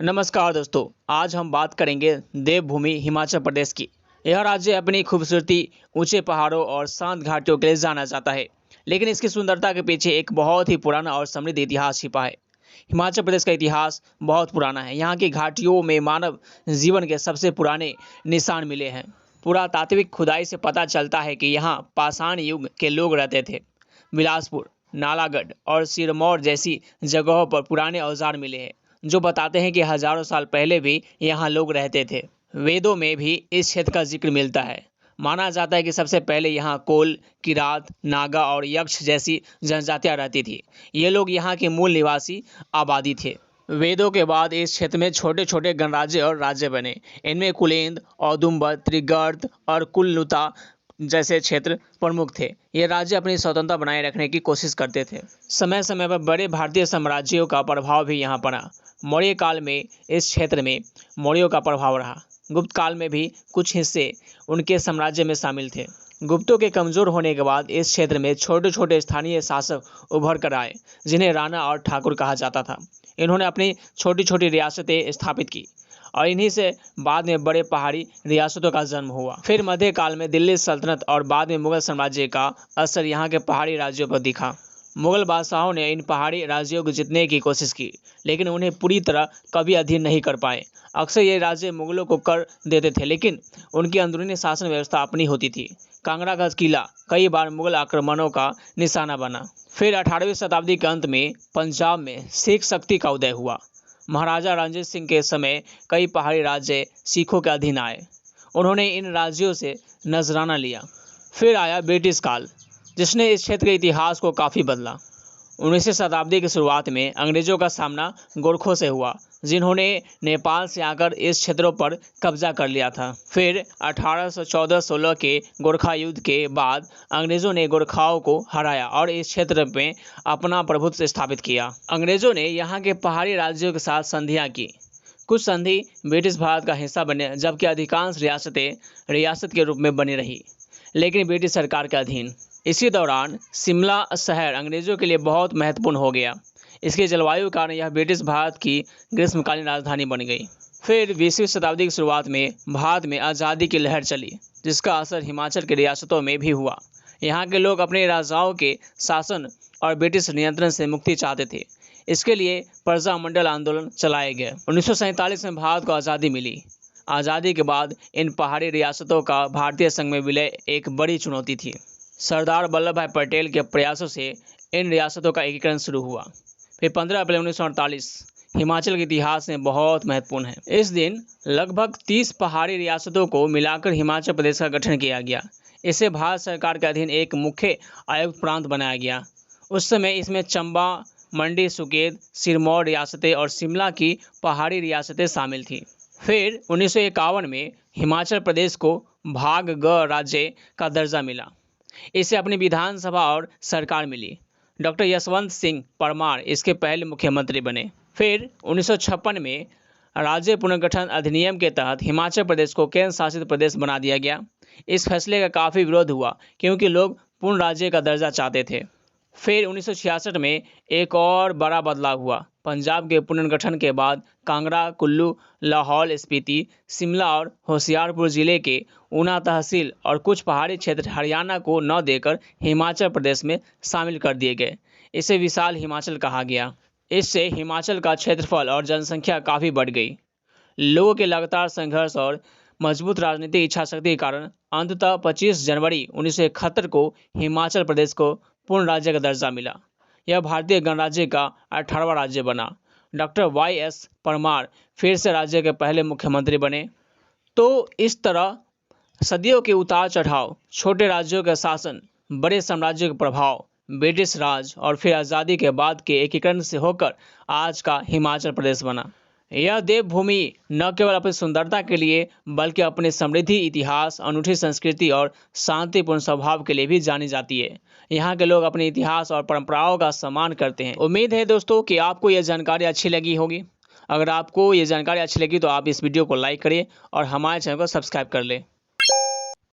नमस्कार दोस्तों, आज हम बात करेंगे देवभूमि हिमाचल प्रदेश की। यह राज्य अपनी खूबसूरती, ऊंचे पहाड़ों और शांत घाटियों के लिए जाना जाता है, लेकिन इसकी सुंदरता के पीछे एक बहुत ही पुराना और समृद्ध इतिहास छिपा है। हिमाचल प्रदेश का इतिहास बहुत पुराना है। यहाँ की घाटियों में मानव जीवन के सबसे पुराने निशान मिले हैं। पुरातात्विक खुदाई से पता चलता है कि यहाँ पाषाण युग के लोग रहते थे। बिलासपुर, नालागढ़ और सिरमौर जैसी जगहों पर पुराने औजार मिले हैं, जो बताते हैं कि हजारों साल पहले भी यहाँ लोग रहते थे। वेदों में भी इस क्षेत्र का जिक्र मिलता है। माना जाता है कि सबसे पहले यहाँ कोल, किरात, नागा और यक्ष जैसी जनजातियाँ रहती थी। ये लोग यहाँ के मूल निवासी आबादी थे। वेदों के बाद इस क्षेत्र में छोटे छोटे गणराज्य और राज्य बने। इनमें कुलेंद, औदुंबर, त्रिगर्त और कुलनुता जैसे क्षेत्र प्रमुख थे। ये राज्य अपनी स्वतंत्रता बनाए रखने की कोशिश करते थे। समय समय पर बड़े भारतीय साम्राज्यों का प्रभाव भी यहाँ पड़ा। मौर्य काल में इस क्षेत्र में मौर्यों का प्रभाव रहा। गुप्त काल में भी कुछ हिस्से उनके साम्राज्य में शामिल थे। गुप्तों के कमजोर होने के बाद इस क्षेत्र में छोटे छोटे स्थानीय शासक उभर कर आए, जिन्हें राणा और ठाकुर कहा जाता था। इन्होंने अपनी छोटी छोटी रियासतें स्थापित की और इन्हीं से बाद में बड़े पहाड़ी रियासतों का जन्म हुआ। फिर मध्यकाल में दिल्ली सल्तनत और बाद में मुगल साम्राज्य का असर यहाँ के पहाड़ी राज्यों पर दिखा। मुगल बादशाहों ने इन पहाड़ी राज्यों को जीतने की कोशिश की, लेकिन उन्हें पूरी तरह कभी अधीन नहीं कर पाए। अक्सर ये राज्य मुगलों को कर देते थे, लेकिन उनकी अंदरूनी शासन व्यवस्था अपनी होती थी। कांगड़ा का किला कई बार मुगल आक्रमणों का निशाना बना। फिर 18वीं शताब्दी के अंत में पंजाब में सिख शक्ति का उदय हुआ। महाराजा रणजीत सिंह के समय कई पहाड़ी राज्य सिखों के अधीन आए। उन्होंने इन राज्यों से नजराना लिया। फिर आया ब्रिटिश काल, जिसने इस क्षेत्र के इतिहास को काफ़ी बदला। 19वीं शताब्दी की शुरुआत में अंग्रेजों का सामना गोरखों से हुआ, जिन्होंने नेपाल से आकर इस क्षेत्रों पर कब्जा कर लिया था। फिर 1814-16 के गोरखा युद्ध के बाद अंग्रेजों ने गोरखाओं को हराया और इस क्षेत्र में अपना प्रभुत्व स्थापित किया। अंग्रेजों ने यहाँ के पहाड़ी राज्यों के साथ संधियाँ की। कुछ संधि ब्रिटिश भारत का हिस्सा बने, जबकि अधिकांश रियासतें रियासत के रूप में बनी रही, लेकिन ब्रिटिश सरकार के अधीन। इसी दौरान शिमला शहर अंग्रेजों के लिए बहुत महत्वपूर्ण हो गया। इसके जलवायु के कारण यह ब्रिटिश भारत की ग्रीष्मकालीन राजधानी बन गई। फिर 20वीं शताब्दी की शुरुआत में भारत में आज़ादी की लहर चली, जिसका असर हिमाचल की रियासतों में भी हुआ। यहाँ के लोग अपने राजाओं के शासन और ब्रिटिश नियंत्रण से मुक्ति चाहते थे। इसके लिए प्रजामंडल आंदोलन चलाए गए। 1947 में भारत को आज़ादी मिली। आज़ादी के बाद इन पहाड़ी रियासतों का भारतीय संघ में विलय एक बड़ी चुनौती थी। सरदार वल्लभ भाई पटेल के प्रयासों से इन रियासतों का एकीकरण शुरू हुआ। फिर 15 अप्रैल 1948 हिमाचल के इतिहास में बहुत महत्वपूर्ण है। इस दिन लगभग 30 पहाड़ी रियासतों को मिलाकर हिमाचल प्रदेश का गठन किया गया। इसे भारत सरकार के अधीन एक मुख्य आयुक्त प्रांत बनाया गया। उस समय इसमें चंबा, मंडी, सुकेत, सिरमौर रियासतें और शिमला की पहाड़ी रियासतें शामिल थीं। फिर 1951 में हिमाचल प्रदेश को भाग ग राज्य का दर्जा मिला। इसे अपनी विधानसभा और सरकार मिली। डॉक्टर यशवंत सिंह परमार इसके पहले मुख्यमंत्री बने। फिर 1956 में राज्य पुनर्गठन अधिनियम के तहत हिमाचल प्रदेश को केंद्र शासित प्रदेश बना दिया गया। इस फैसले का काफ़ी विरोध हुआ, क्योंकि लोग पूर्ण राज्य का दर्जा चाहते थे। फिर 1966 में एक और बड़ा बदलाव हुआ। पंजाब के पुनर्गठन के बाद कांगड़ा, कुल्लू, लाहौल स्पीति, शिमला और होशियारपुर जिले के ऊना तहसील और कुछ पहाड़ी क्षेत्र हरियाणा को न देकर हिमाचल प्रदेश में शामिल कर दिए गए। इसे विशाल हिमाचल कहा गया। इससे हिमाचल का क्षेत्रफल और जनसंख्या काफ़ी बढ़ गई। लोगों के लगातार संघर्ष और मजबूत राजनीतिक इच्छाशक्ति के कारण अंततः 25 जनवरी 1971 को हिमाचल प्रदेश को पूर्ण राज्य का दर्जा मिला। यह भारतीय गणराज्य का 18वां राज्य बना। डॉक्टर YS परमार फिर से राज्य के पहले मुख्यमंत्री बने। तो इस तरह सदियों के उतार चढ़ाव, छोटे राज्यों का शासन, बड़े साम्राज्यों का प्रभाव, ब्रिटिश राज और फिर आज़ादी के बाद के एकीकरण से होकर आज का हिमाचल प्रदेश बना। यह देवभूमि न केवल अपनी सुंदरता के लिए, बल्कि अपने समृद्धि इतिहास, अनूठी संस्कृति और शांतिपूर्ण स्वभाव के लिए भी जानी जाती है। यहाँ के लोग अपने इतिहास और परंपराओं का सम्मान करते हैं। उम्मीद है दोस्तों कि आपको यह जानकारी अच्छी लगी होगी। अगर आपको ये जानकारी अच्छी लगी तो आप इस वीडियो को लाइक करिए और हमारे चैनल को सब्सक्राइब कर लें।